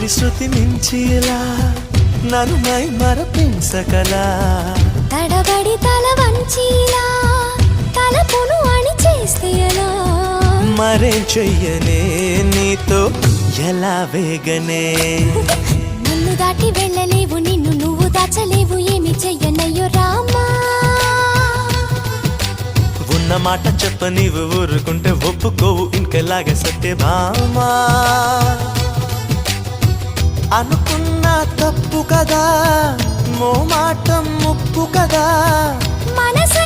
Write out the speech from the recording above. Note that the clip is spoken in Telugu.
శృతి శృతి మించిలా నన్ను మై మరపించకలా తడబడి తల వంచిలా తలపును అని చేస్తే ఎలా మరేం చెయ్యనే నీతో ఎలా వేగనే నన్ను దాటి వెళ్ళలేవు నిన్ను నువ్వు దాచలేవు ఏమి చెయ్యనయ్యో రామా ఉన్న మాట చెప్ప నీవు ఊరుకుంటే ఒప్పుకోవు ఇంకెలాగే సత్యభామా అనుకున్నా తప్పు కదా మో మాట ముప్పు కదా మనసు